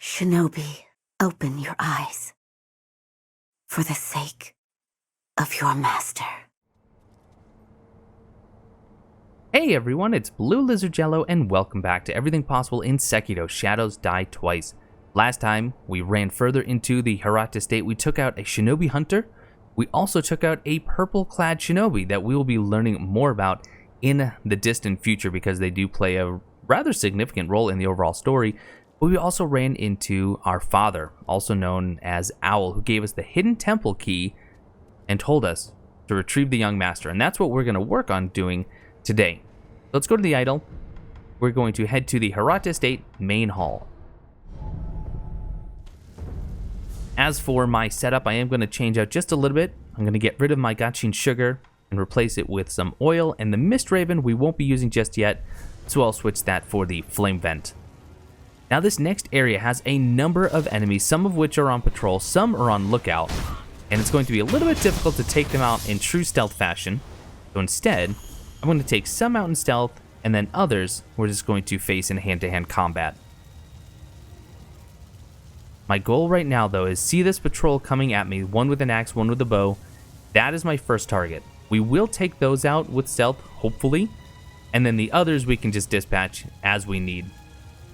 Shinobi, open your eyes. For the sake of your master. Hey everyone, it's BlueLizardJello and welcome back to Everything Possible in Sekiro: Shadows Die Twice. Last time, we ran further into the Hirata state. We took out a Shinobi hunter. We also took out a purple-clad Shinobi that we will be learning more about in the distant future because they do play a rather significant role in the overall story. But we also ran into our father, also known as Owl, who gave us the hidden temple key and told us to retrieve the young master. And that's what we're going to work on doing today. Let's go to the idol. We're going to head to the Hirata Estate main hall. As for my setup, I am going to change out just a little bit. I'm going to get rid of my Gachin sugar and replace it with some oil. And the Mist Raven we won't be using just yet, so I'll switch that for the Flame Vent. Now this next area has a number of enemies, some of which are on patrol, some are on lookout, and it's going to be a little bit difficult to take them out in true stealth fashion. So instead, I'm going to take some out in stealth, and then others we're just going to face in hand-to-hand combat. My goal right now, though, is see this patrol coming at me, one with an axe, one with a bow. That is my first target. We will take those out with stealth, hopefully, and then the others we can just dispatch as we need.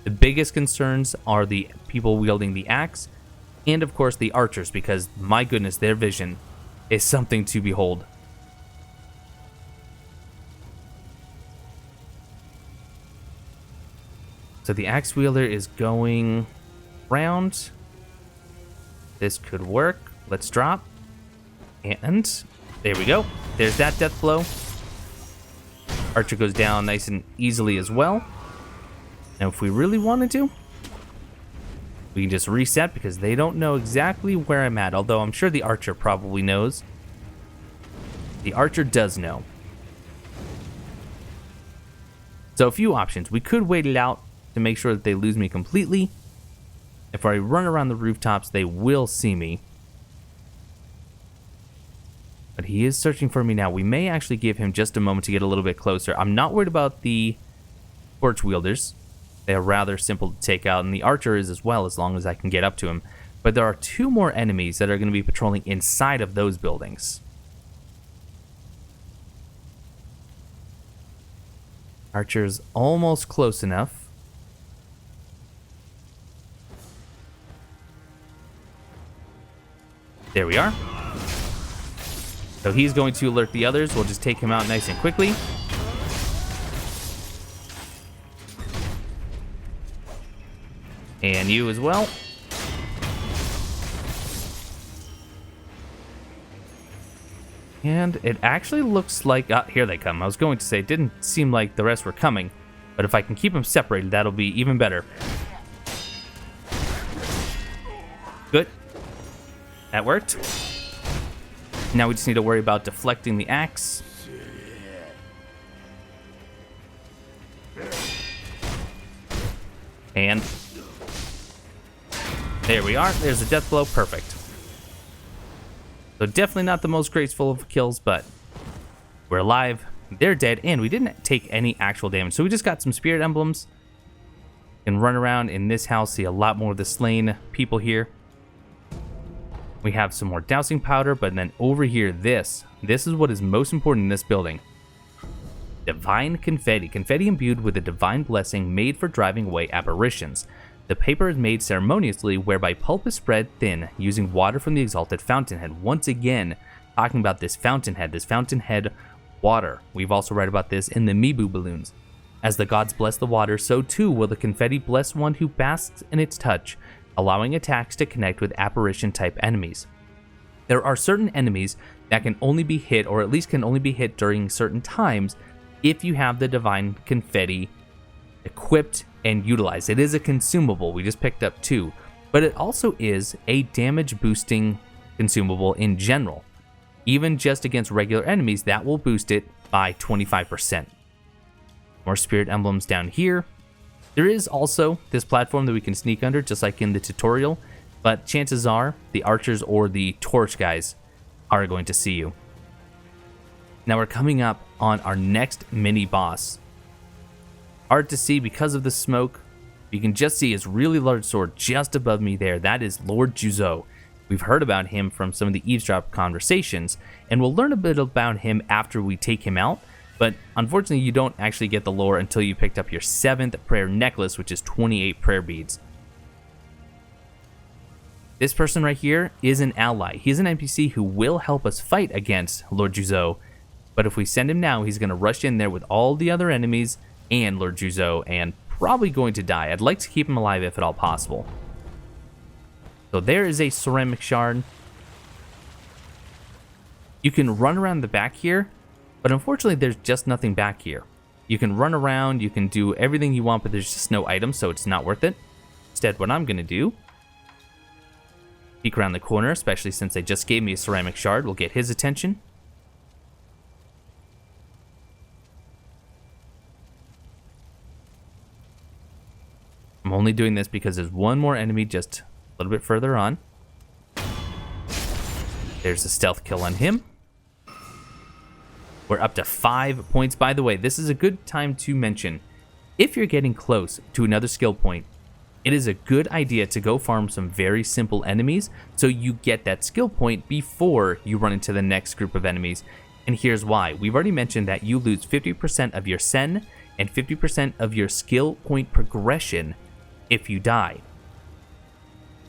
The biggest concerns are the people wielding the axe, and of course the archers, because my goodness, their vision is something to behold. So the axe wielder is going round. This could work. Let's drop. And there we go. There's that death blow. Archer goes down nice and easily as well. Now if we really wanted to, we can just reset because they don't know exactly where I'm at, although I'm sure the archer probably knows. The archer does know. So a few options. We could wait it out to make sure that they lose me completely. If I run around the rooftops, they will see me. But he is searching for me now. We may actually give him just a moment to get a little bit closer. I'm not worried about the torch wielders. They are rather simple to take out, and the archer is as well, as long as I can get up to him. But there are two more enemies that are going to be patrolling inside of those buildings. Archer's almost close enough. There we are. So he's going to alert the others. We'll just take him out nice and quickly. And you as well. And it actually looks like... here they come. I was going to say, it didn't seem like the rest were coming. But if I can keep them separated, that'll be even better. Good. That worked. Now we just need to worry about deflecting the axe. And there we are. There's a death blow. Perfect. So definitely not the most graceful of kills, but we're alive. They're dead, and we didn't take any actual damage. So we just got some spirit emblems. Can run around in this house, see a lot more of the slain people here. We have some more dousing powder, but then over here, this is what is most important in this building. Divine confetti. Confetti imbued with a divine blessing made for driving away apparitions. The paper is made ceremoniously, whereby pulp is spread thin using water from the exalted fountainhead. Once again, talking about this fountainhead water. We've also read about this in the Mibu balloons. As the gods bless the water, so too will the confetti bless one who basks in its touch, allowing attacks to connect with apparition-type enemies. There are certain enemies that can only be hit, or at least can only be hit during certain times, if you have the divine confetti equipped and utilized. It is a consumable. We just picked up 2. But it also is a damage-boosting consumable in general. Even just against regular enemies, that will boost it by 25%. More spirit emblems down here. There is also this platform that we can sneak under, just like in the tutorial, but chances are the archers or the torch guys are going to see you. Now we're coming up on our next mini boss. Hard to see because of the smoke, You can just see his really large sword just above me there. That is Lord Juzou. We've heard about him from some of the eavesdrop conversations, and we'll learn a bit about him after we take him out, but unfortunately you don't actually get the lore until you picked up your 7th prayer necklace, which is 28 prayer beads. This person right here is an ally. He's an NPC who will help us fight against Lord Juzou, but if we send him now, he's going to rush in there with all the other enemies and Lord Juzou, and probably going to die. I'd like to keep him alive if at all possible. So there is a ceramic shard. You can run around the back here, but unfortunately there's just nothing back here. You can run around, you can do everything you want, but there's just no items, so it's not worth it. Instead, what I'm going to do, peek around the corner, especially since they just gave me a ceramic shard, we'll get his attention. I'm only doing this because there's one more enemy just a little bit further on. There's a stealth kill on him. We're up to 5 points. By the way, this is a good time to mention, if you're getting close to another skill point, it is a good idea to go farm some very simple enemies so you get that skill point before you run into the next group of enemies. And here's why. We've already mentioned that you lose 50% of your sen and 50% of your skill point progression if you die.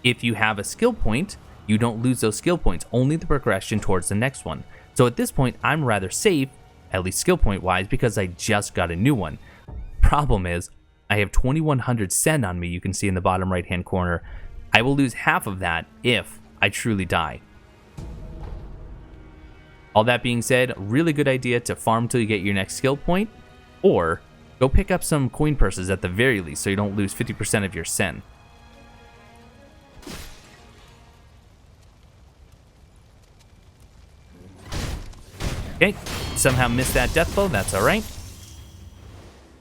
If you have a skill point, you don't lose those skill points, only the progression towards the next one. So at this point, I'm rather safe, at least skill point wise, because I just got a new one. Problem is, I have 2100 sen on me, you can see in the bottom right hand corner. I will lose half of that if I truly die. All that being said, really good idea to farm till you get your next skill point, or go pick up some coin purses at the very least so you don't lose 50% of your sen. Okay, somehow missed that death blow, that's alright.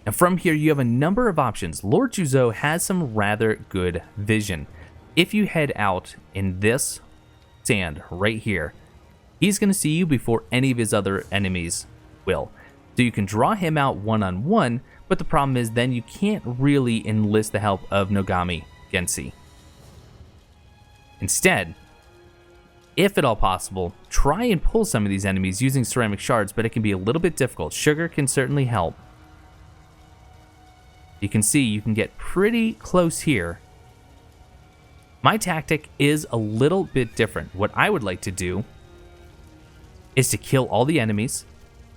Now from here you have a number of options. Lord Juzou has some rather good vision. If you head out in this sand right here, he's going to see you before any of his other enemies will. So you can draw him out one-on-one, but the problem is then you can't really enlist the help of Nogami Genshi. Instead, if at all possible, try and pull some of these enemies using ceramic shards, but it can be a little bit difficult. Sugar can certainly help. You can see you can get pretty close here. My tactic is a little bit different. What I would like to do is to kill all the enemies.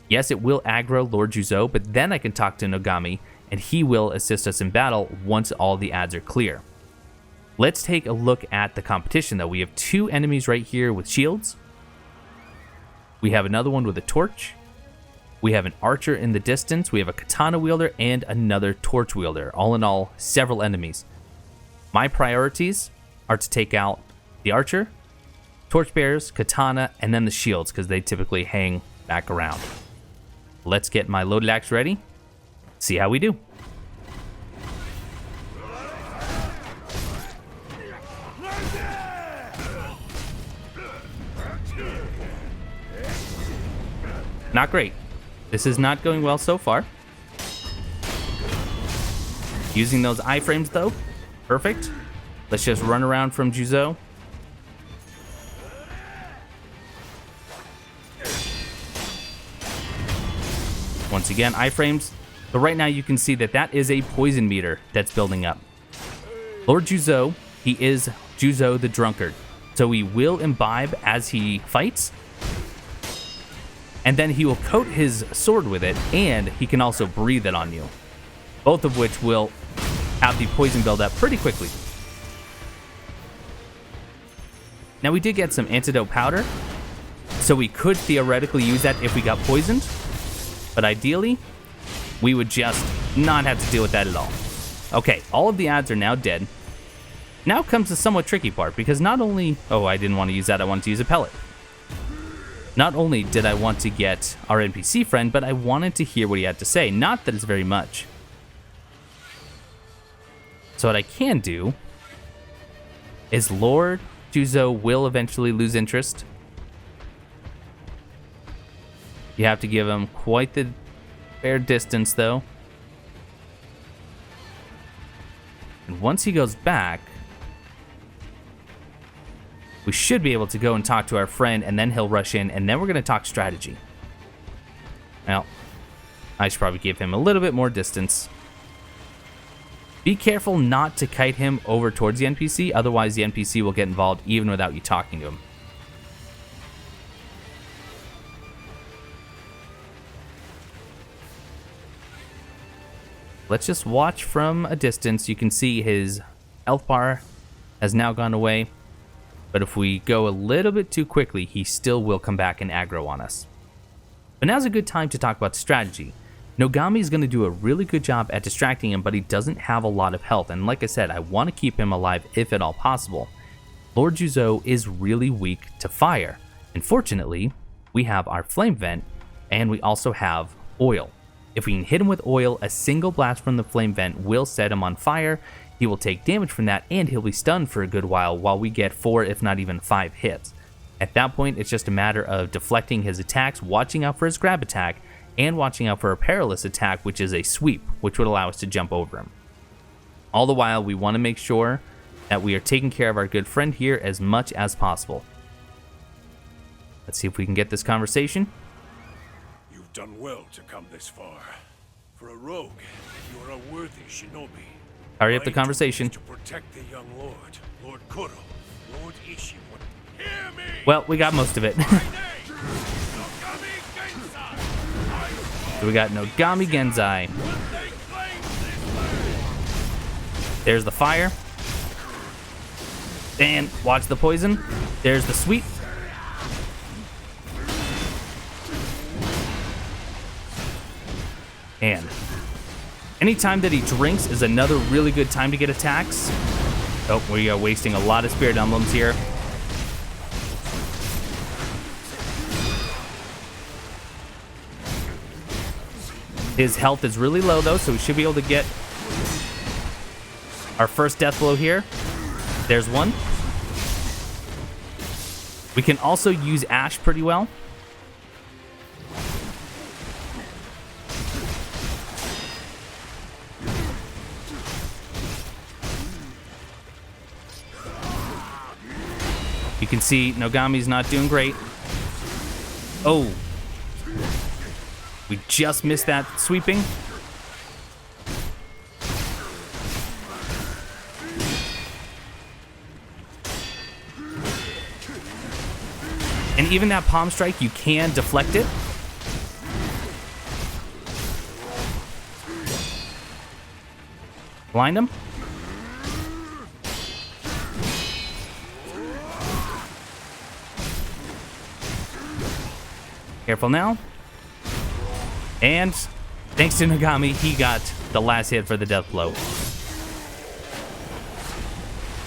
Yes, it will aggro Lord Juzou, but then I can talk to Nogami, and he will assist us in battle once all the ads are clear. Let's take a look at the competition, though. We have 2 enemies right here with shields. We have another one with a torch. We have an archer in the distance. We have a katana wielder and another torch wielder. All in all, several enemies. My priorities are to take out the archer, torchbearers, katana, and then the shields, because they typically hang back around. Let's get my loaded axe ready. See how we do. Not great. This is not going well so far. Using those iframes though, perfect. Let's just run around from Juzou. Once again, iframes. But right now you can see that that is a poison meter that's building up. Lord Juzou, he is Juzou the drunkard. So he will imbibe as he fights. And then he will coat his sword with it, and he can also breathe it on you. Both of which will have the poison build up pretty quickly. Now we did get some antidote powder, so we could theoretically use that if we got poisoned. But ideally, we would just not have to deal with that at all. Okay, all of the ads are now dead. Now comes the somewhat tricky part, because not only... Oh, I didn't want to use that, I wanted to use a pellet. Not only did I want to get our NPC friend, but I wanted to hear what he had to say. Not that it's very much. So what I can do is Lord Juzou will eventually lose interest. You have to give him quite the fair distance, though. And once he goes back, we should be able to go and talk to our friend, and then he'll rush in, and then we're going to talk strategy. Well, I should probably give him a little bit more distance. Be careful not to kite him over towards the NPC, otherwise the NPC will get involved even without you talking to him. Let's just watch from a distance. You can see his health bar has now gone away. But if we go a little bit too quickly, he still will come back and aggro on us. But now's a good time to talk about strategy. Nogami is going to do a really good job at distracting him, but he doesn't have a lot of health. And like I said, I want to keep him alive if at all possible. Lord Juzou is really weak to fire. And fortunately, we have our flame vent, and we also have oil. If we can hit him with oil, a single blast from the flame vent will set him on fire. He will take damage from that, and he'll be stunned for a good while we get 4, if not even 5 hits. At that point, it's just a matter of deflecting his attacks, watching out for his grab attack, and watching out for a perilous attack, which is a sweep, which would allow us to jump over him. All the while, we want to make sure that we are taking care of our good friend here as much as possible. Let's see if we can get this conversation. You've done well to come this far. For a rogue, you are a worthy shinobi. Hurry up the conversation. To protect the young lord, Lord Kuro, Lord Ishii. Hear me! Well, we got most of it. So we got Nogami Genzai. There's the fire. And watch the poison. There's the sweep. And anytime that he drinks is another really good time to get attacks. Oh, we are wasting a lot of spirit emblems here. His health is really low though, so we should be able to get our first death blow here. There's one. We can also use Ash pretty well. You can see Nogami's not doing great. Oh. We just missed that sweeping. And even that palm strike, you can deflect it. Blind him. Careful now. And thanks to Nogami, he got the last hit for the death blow.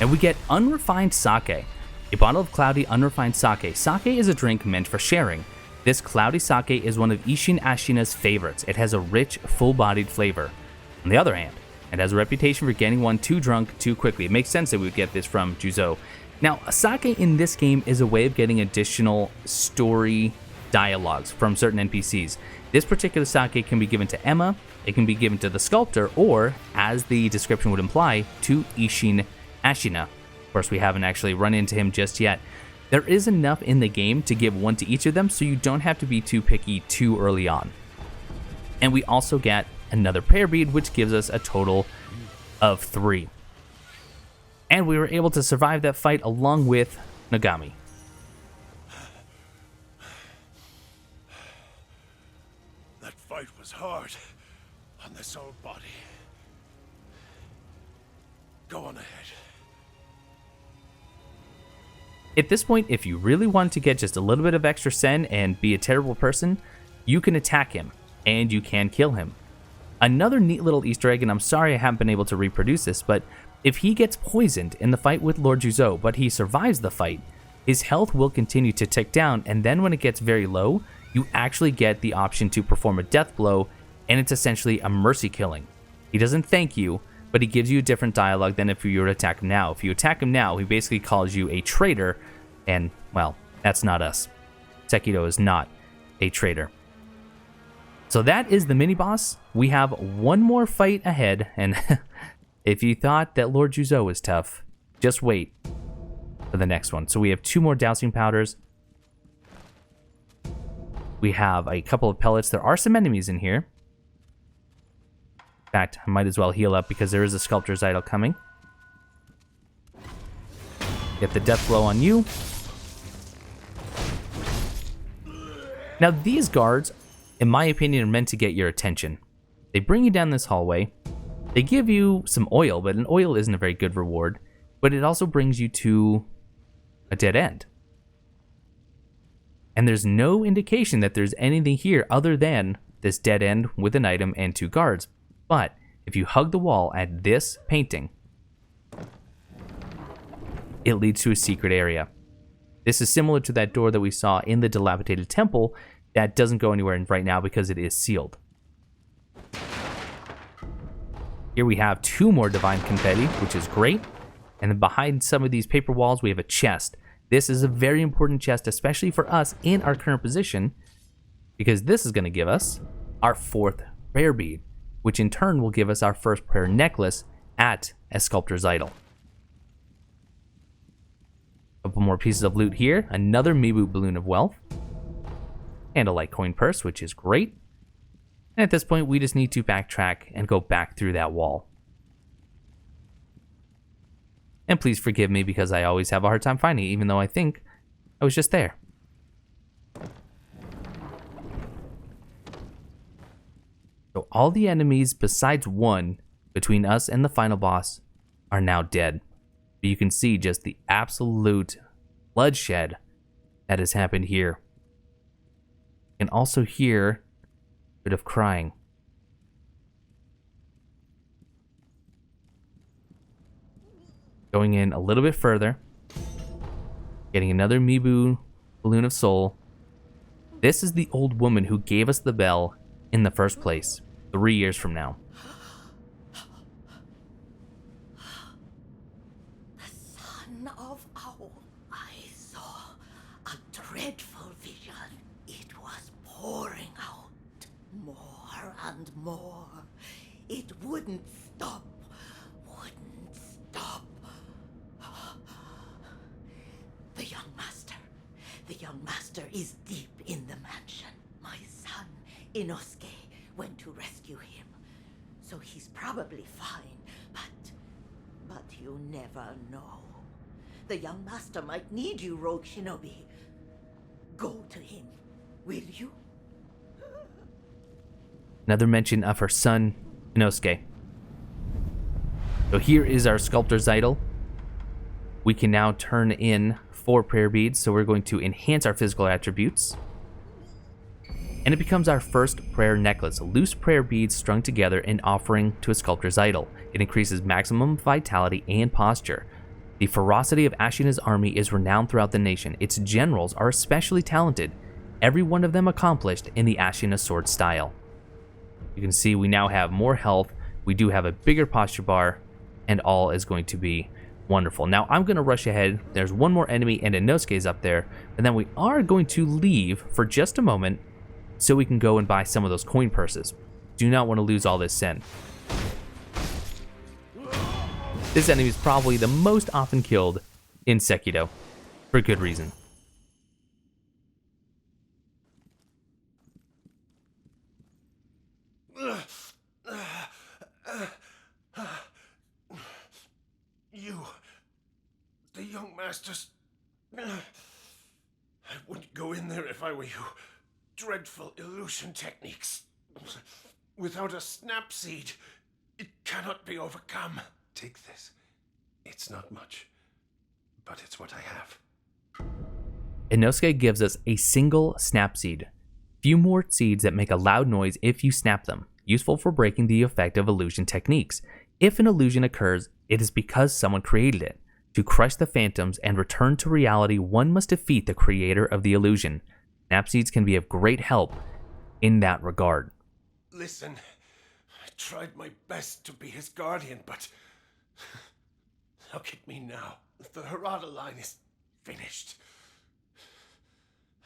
And we get Unrefined Sake, a bottle of cloudy unrefined sake. Sake is a drink meant for sharing. This cloudy sake is one of Isshin Ashina's favorites. It has a rich, full-bodied flavor. On the other hand, it has a reputation for getting one too drunk too quickly. It makes sense that we would get this from Juzou. Now, sake in this game is a way of getting additional story dialogues from certain NPCs. This particular sake can be given to Emma, it can be given to the sculptor, or, as the description would imply, to Isshin Ashina. Of course, we haven't actually run into him just yet. There is enough in the game to give one to each of them, so you don't have to be too picky too early on. And we also get another prayer bead, which gives us a total of 3. And we were able to survive that fight along with Nogami. That fight was hard on this old body. Go on ahead. At this point, if you really want to get just a little bit of extra sen and be a terrible person, you can attack him, and you can kill him. Another neat little Easter egg, and I'm sorry I haven't been able to reproduce this, but if he gets poisoned in the fight with Lord Juzou, but he survives the fight, his health will continue to tick down, and then when it gets very low, you actually get the option to perform a death blow, and it's essentially a mercy killing. He doesn't thank you, but he gives you a different dialogue than if you were to attack him now. If you attack him now, he basically calls you a traitor, and, well, that's not us. Sekiro is not a traitor. So that is the mini-boss. We have one more fight ahead, and If you thought that Lord Juzou was tough, just wait for the next one. So we have 2 more dowsing powders. We have a couple of pellets. There are some enemies in here. In fact, I might as well heal up because there is a Sculptor's Idol coming. Get the death blow on you. Now these guards, in my opinion, are meant to get your attention. They bring you down this hallway. They give you some oil, but an oil isn't a very good reward. But it also brings you to a dead end. And there's no indication that there's anything here other than this dead end with an item and 2 guards. But if you hug the wall at this painting, it leads to a secret area. This is similar to that door that we saw in the dilapidated temple that doesn't go anywhere right now because it is sealed. Here we have 2 more divine confetti, which is great. And then behind some of these paper walls, we have a chest. This is a very important chest, especially for us in our current position, because this is going to give us our 4th prayer bead, which in turn will give us our first prayer necklace at a Sculptor's Idol. A couple more pieces of loot here, another Mibu Balloon of Wealth, and a light coin purse, which is great. And at this point, we just need to backtrack and go back through that wall. And please forgive me because I always have a hard time finding it, even though I think I was just there. So all the enemies besides one between us and the final boss are now dead. But you can see just the absolute bloodshed that has happened here. You can also hear a bit of crying. Going in a little bit further, getting another Mibu Balloon of Soul. This is the old woman who gave us the bell in the first place, 3 years from now. The son of Owl, I saw a dreadful vision. It was pouring out more and more. It wouldn't stop. The young master is deep in the mansion. My son, Inosuke, went to rescue him. So he's probably fine, but you never know. The young master might need you, Rogue Shinobi. Go to him, will you? Another mention of her son, Inosuke. So here is our Sculptor's Idol. We can now turn in 4 prayer beads, so we're going to enhance our physical attributes. And it becomes our first prayer necklace, loose prayer beads strung together and offering to a Sculptor's Idol. It increases maximum vitality and posture. The ferocity of Ashina's army is renowned throughout the nation. Its generals are especially talented, every one of them accomplished in the Ashina sword style. You can see we now have more health, we do have a bigger posture bar, and all is going to be wonderful. Now I'm going to rush ahead. There's one more enemy and Inosuke's up there, and then we are going to leave for just a moment so we can go and buy some of those coin purses. Do not want to lose all this sen. This enemy is probably the most often killed in Sekiro, for good reason. The young masters. I wouldn't go in there if I were you. Dreadful illusion techniques. Without a snap seed, it cannot be overcome. Take this. It's not much, but it's what I have. Inosuke gives us a single snap seed. Few more seeds that make a loud noise if you snap them, useful for breaking the effect of illusion techniques. If an illusion occurs, it is because someone created it. To crush the phantoms and return to reality, one must defeat the creator of the illusion. Snap seeds can be of great help in that regard. Listen, I tried my best to be his guardian, but look at me now. The Harada line is finished.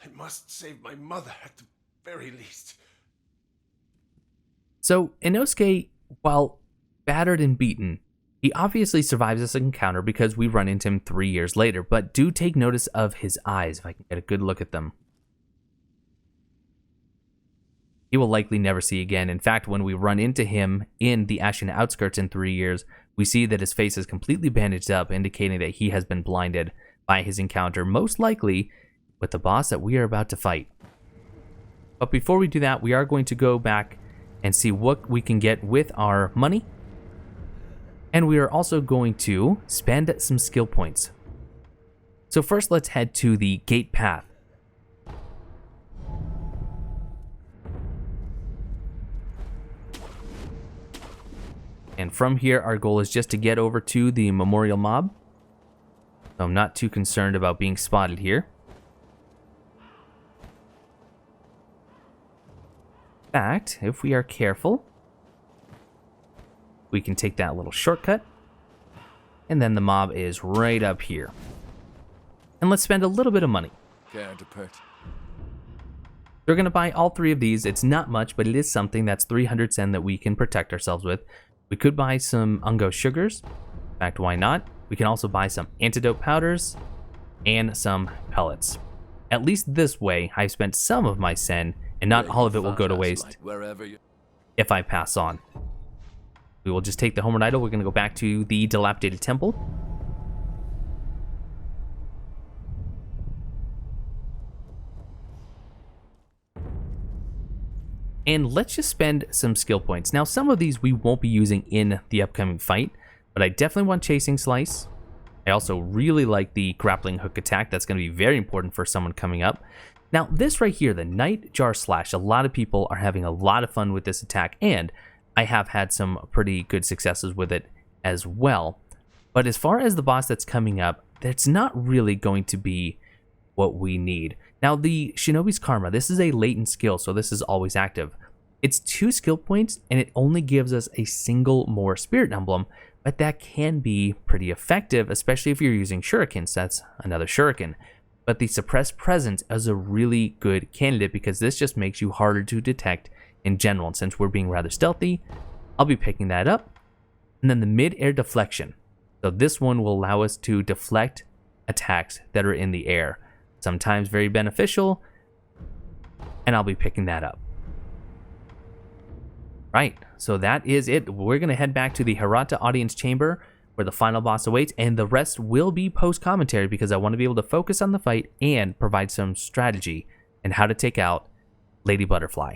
I must save my mother at the very least. So Inosuke, while battered and beaten, He obviously survives this encounter because we run into him 3 years later, but do take notice of his eyes if I can get a good look at them. He will likely never see again. In fact, when we run into him in the Ashen Outskirts in 3 years, we see that his face is completely bandaged up, indicating that he has been blinded by his encounter, most likely with the boss that we are about to fight. But before we do that, we are going to go back and see what we can get with our money. And we are also going to spend some skill points. So first, let's head to the gate path. And from here, our goal is just to get over to the memorial mob. So I'm not too concerned about being spotted here. In fact, if we are careful, we can take that little shortcut. And then the mob is right up here. And let's spend a little bit of money. We're going to buy all 3 of these. It's not much, but it is something. That's 300 sen that we can protect ourselves with. We could buy some Ungo sugars. In fact, why not? We can also buy some antidote powders and some pellets. At least this way, I've spent some of my sen, and not all of it will go to waste if I pass on. We will just take the homeward idol. We're going to go back to the dilapidated temple. And let's just spend some skill points. Now, some of these we won't be using in the upcoming fight, but I definitely want Chasing Slice. I also really like the grappling hook attack. That's going to be very important for someone coming up. Now, this right here, the Nightjar Slash, a lot of people are having a lot of fun with this attack, and I have had some pretty good successes with it as well. But as far as the boss that's coming up, that's not really going to be what we need. Now, the Shinobi's Karma, this is a latent skill, so this is always active. It's 2 skill points, and it only gives us a single more Spirit Emblem, but that can be pretty effective, especially if you're using shurikens. That's another shuriken. But the Suppressed Presence is a really good candidate because this just makes you harder to detect in general. And since we're being rather stealthy, I'll be picking that up. And then the Midair Deflection. So this one will allow us to deflect attacks that are in the air. Sometimes very beneficial, and I'll be picking that up. Right, so that is it. We're going to head back to the Hirata Audience Chamber where the final boss awaits, and the rest will be post-commentary because I want to be able to focus on the fight and provide some strategy and how to take out Lady Butterfly.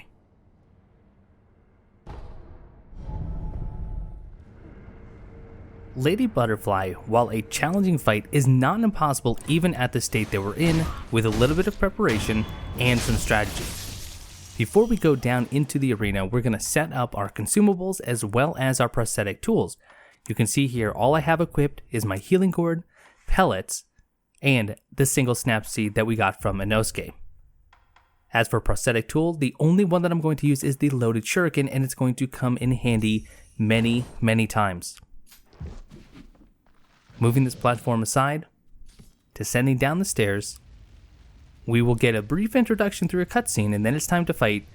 Lady Butterfly, while a challenging fight, is not impossible even at the state that we're in, with a little bit of preparation and some strategy. Before we go down into the arena, we're going to set up our consumables as well as our prosthetic tools. You can see here all I have equipped is my healing cord, pellets, and the single snap seed that we got from Inosuke. As for prosthetic tool, the only one that I'm going to use is the loaded shuriken, and it's going to come in handy many, many times. Moving this platform aside, descending down the stairs, we will get a brief introduction through a cutscene, and then it's time to fight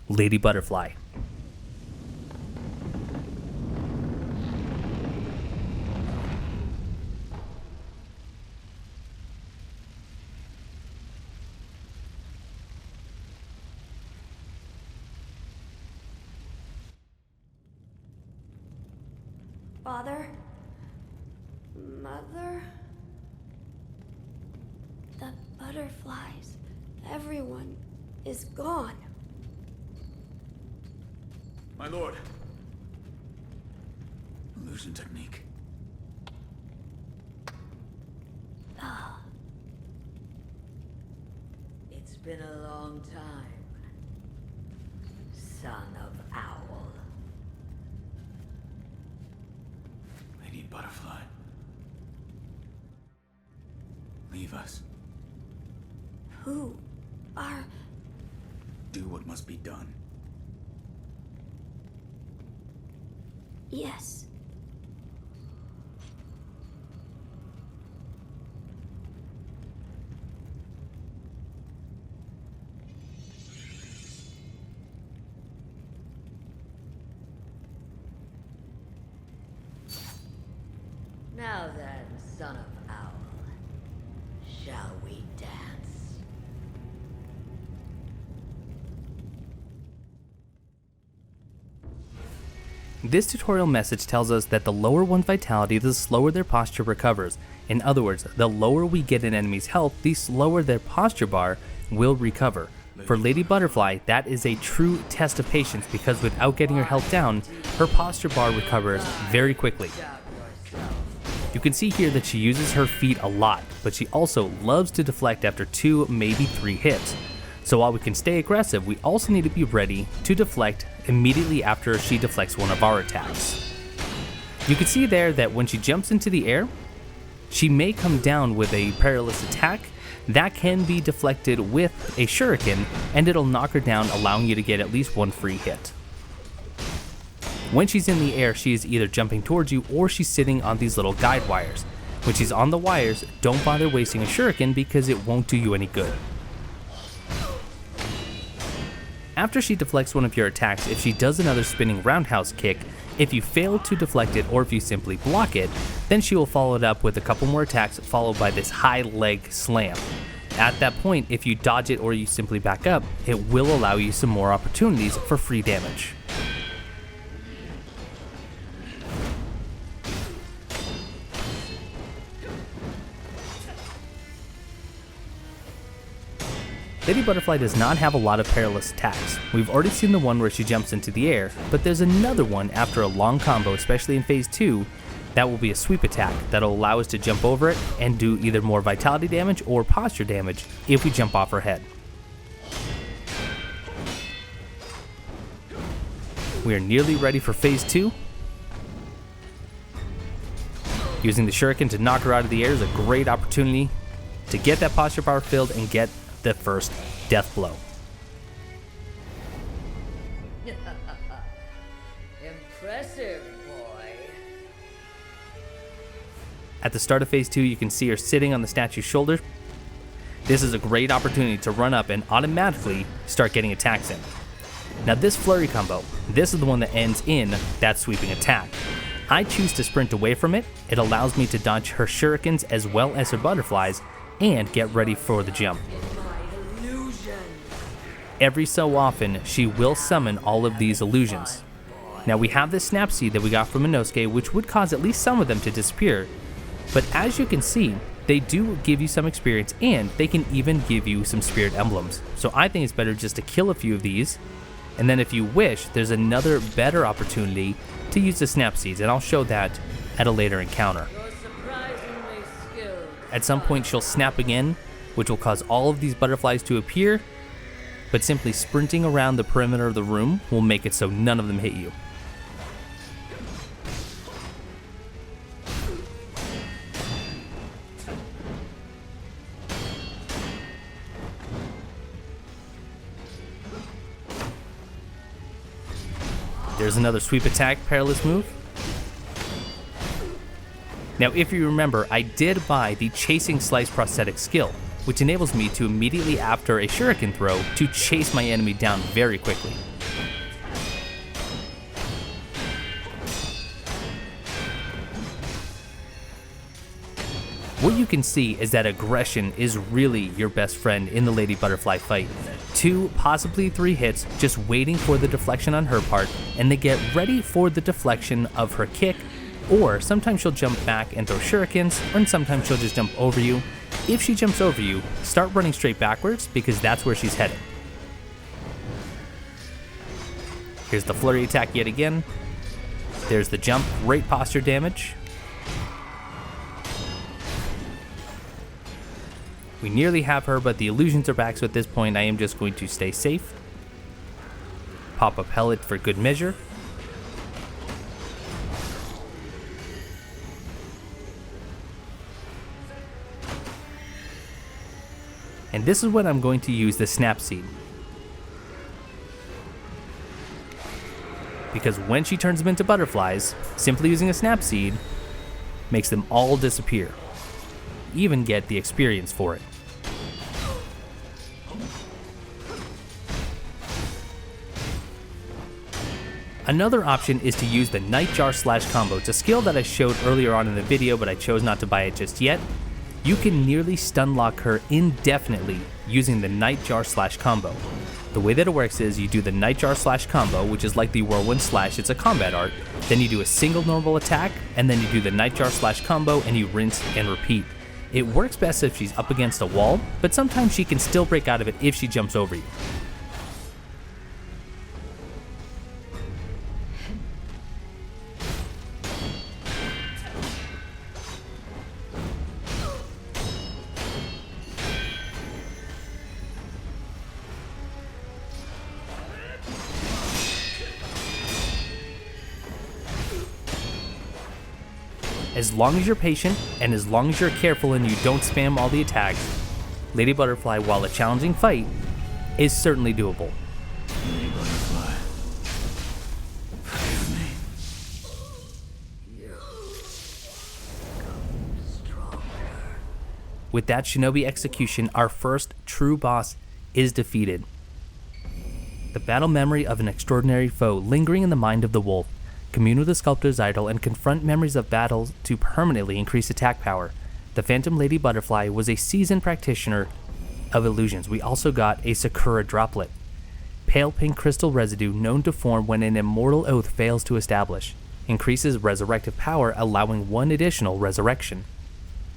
Lady Butterfly. Father? Mother? The butterflies. Everyone is gone. My lord. Illusion technique. It's been a long time, son of Owl. Lady Butterfly. Leave us. Who are... Do what must be done. Yes. son of Owl. Shall we dance? This tutorial message tells us that the lower one's vitality, the slower their posture recovers. In other words, the lower we get an enemy's health, the slower their posture bar will recover. For Lady Butterfly, that is a true test of patience because without getting her health down, her posture bar recovers very quickly. You can see here that she uses her feet a lot, but she also loves to deflect after 2, maybe 3 hits. So while we can stay aggressive, we also need to be ready to deflect immediately after she deflects one of our attacks. You can see there that when she jumps into the air, she may come down with a perilous attack that can be deflected with a shuriken, and it'll knock her down, allowing you to get at least 1 free hit. When she's in the air, she is either jumping towards you or she's sitting on these little guide wires. When she's on the wires, don't bother wasting a shuriken because it won't do you any good. After she deflects one of your attacks, if she does another spinning roundhouse kick, if you fail to deflect it or if you simply block it, then she will follow it up with a couple more attacks followed by this high leg slam. At that point, if you dodge it or you simply back up, it will allow you some more opportunities for free damage. Lady Butterfly does not have a lot of perilous attacks. We've already seen the one where she jumps into the air, but there's another one after a long combo, especially in phase 2, that will be a sweep attack that'll allow us to jump over it and do either more vitality damage or posture damage if we jump off her head. We are nearly ready for phase 2. Using the shuriken to knock her out of the air is a great opportunity to get that posture bar filled and get the first death blow. Impressive, boy. At the start of phase 2, you can see her sitting on the statue's shoulder. This is a great opportunity to run up and automatically start getting attacks in. Now this flurry combo, this is the one that ends in that sweeping attack. I choose to sprint away from it. It allows me to dodge her shurikens as well as her butterflies and get ready for the jump. Every so often, she will summon all of these illusions. Now we have this snap seed that we got from Inosuke, which would cause at least some of them to disappear. But as you can see, they do give you some experience and they can even give you some spirit emblems. So I think it's better just to kill a few of these. And then if you wish, there's another better opportunity to use the snap seeds, and I'll show that at a later encounter. At some point she'll snap again, which will cause all of these butterflies to appear, but simply sprinting around the perimeter of the room will make it so none of them hit you. There's another sweep attack perilous move. Now if you remember, I did buy the Chasing Slice prosthetic skill, which enables me to immediately after a shuriken throw to chase my enemy down very quickly. What you can see is that aggression is really your best friend in the Lady Butterfly fight. 2, possibly 3 hits, just waiting for the deflection on her part, and they get ready for the deflection of her kick, or sometimes she'll jump back and throw shurikens, and sometimes she'll just jump over you. If she jumps over you, start running straight backwards because that's where she's headed. Here's the flurry attack yet again. There's the jump, great posture damage. We nearly have her, but the illusions are back, so at this point I am just going to stay safe. Pop a pellet for good measure. And this is when I'm going to use the snap seed. Because when she turns them into butterflies, simply using a snap seed makes them all disappear. Even get the experience for it. Another option is to use the Nightjar Slash combo. It's a skill that I showed earlier on in the video, but I chose not to buy it just yet. You can nearly stun lock her indefinitely using the Nightjar Slash combo. The way that it works is you do the Nightjar Slash combo, which is like the Whirlwind Slash, it's a combat art, then you do a single normal attack, and then you do the Nightjar Slash combo and you rinse and repeat. It works best if she's up against a wall, but sometimes she can still break out of it if she jumps over you. As long as you're patient, and as long as you're careful and you don't spam all the attacks, Lady Butterfly, while a challenging fight, is certainly doable. Lady Butterfly. Forgive me. With that Shinobi execution, our first true boss is defeated. The battle memory of an extraordinary foe lingering in the mind of the wolf. Commune with the sculptor's idol and confront memories of battles to permanently increase attack power. The Phantom Lady Butterfly was a seasoned practitioner of illusions. We also got a Sakura droplet. Pale pink crystal residue known to form when an immortal oath fails to establish. Increases resurrective power, allowing one additional resurrection.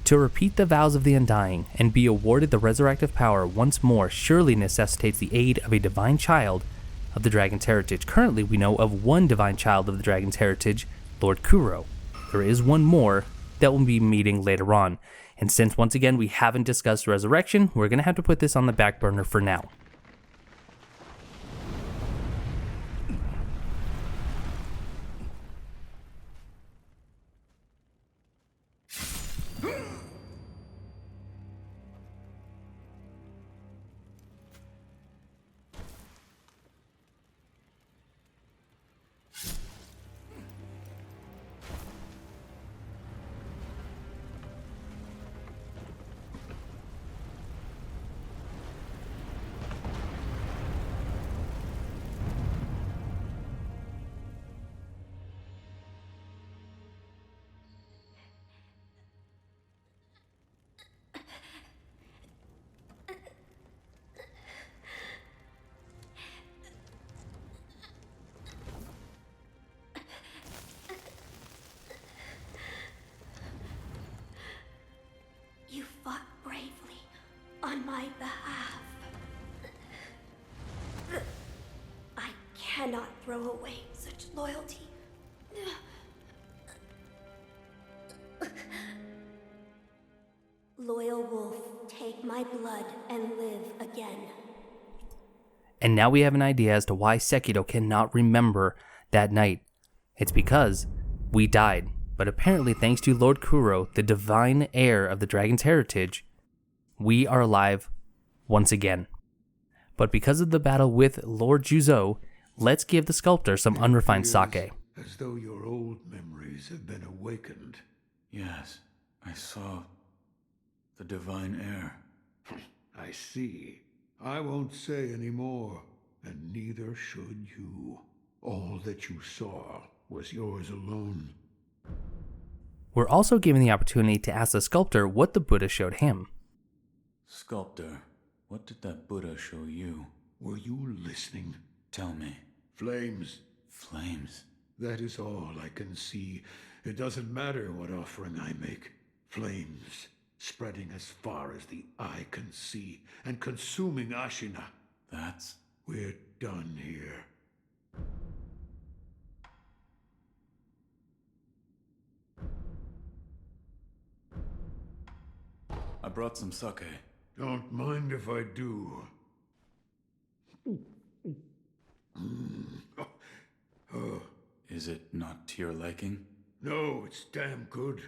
To repeat the vows of the Undying and be awarded the resurrective power once more surely necessitates the aid of a divine child of the Dragon's Heritage. Currently, we know of one divine child of the Dragon's Heritage, Lord Kuro. There is one more that we'll be meeting later on. And since, once again, we haven't discussed Resurrection, we're going to have to put this on the back burner for now. You fought bravely on my behalf. I cannot throw away such loyalty. Loyal wolf, take my blood and live again. And now we have an idea as to why Sekiro cannot remember that night. It's because we died. But apparently, thanks to Lord Kuro, the divine heir of the Dragon's Heritage, we are alive once again. But because of the battle with Lord Juzou, let's give the sculptor some unrefined sake. As though your old memories have been awakened. Yes, I saw the divine heir. I see. I won't say any more, and neither should you. All that you saw was yours alone. We're also given the opportunity to ask the sculptor what the Buddha showed him. Sculptor, what did that Buddha show you? Were you listening? Tell me. Flames. Flames. That is all I can see. It doesn't matter what offering I make. Flames, spreading as far as the eye can see, and consuming Ashina. That's... We're done here. I brought some sake. Don't mind if I do. Is it not to your liking? No, it's damn good.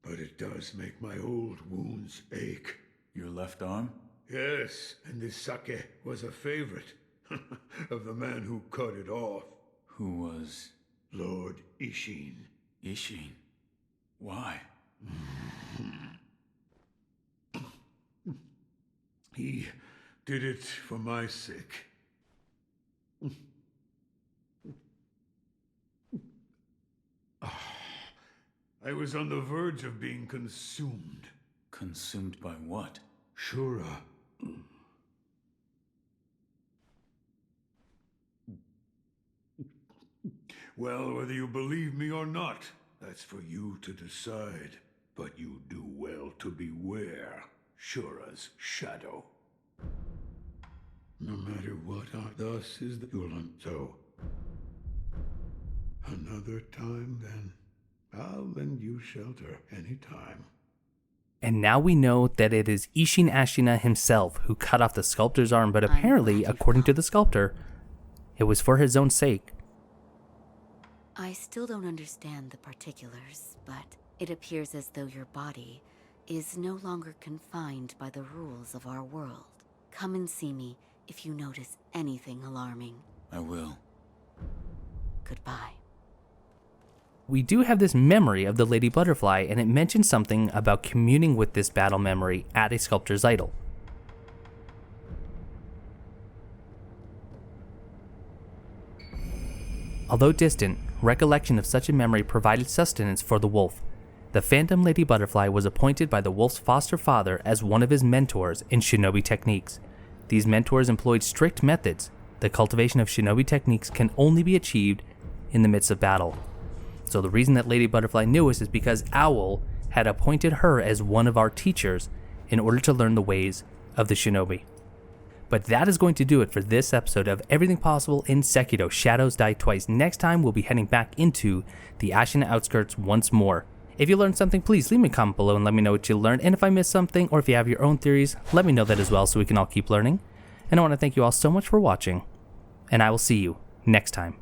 But it does make my old wounds ache. Your left arm? Yes, and this sake was a favorite of the man who cut it off. Who was... Lord Ishin. Ishin? Why? He did it for my sake. I was on the verge of being consumed. Consumed by what? Shura. Well, whether you believe me or not, that's for you to decide. But you do well to beware Shura's shadow. No matter what thus is the so. Another time, then. I'll lend you shelter any time. And now we know that it is Ishin Ashina himself who cut off the sculptor's arm, but apparently, according to the sculptor, it was for his own sake. I still don't understand the particulars, but it appears as though your body is no longer confined by the rules of our world. Come and see me if you notice anything alarming. I will. Goodbye. We do have this memory of the Lady Butterfly, and it mentions something about communing with this battle memory at a sculptor's idol. Although distant, recollection of such a memory provided sustenance for the wolf. The Phantom Lady Butterfly was appointed by the wolf's foster father as one of his mentors in shinobi techniques. These mentors employed strict methods. The cultivation of shinobi techniques can only be achieved in the midst of battle. So the reason that Lady Butterfly knew us is because Owl had appointed her as one of our teachers in order to learn the ways of the shinobi. But that is going to do it for this episode of Everything Possible in Sekiro: Shadows Die Twice. Next time we'll be heading back into the Ashina outskirts once more. If you learned something, please leave me a comment below and let me know what you learned. And if I missed something, or if you have your own theories, let me know that as well so we can all keep learning. And I want to thank you all so much for watching, and I will see you next time.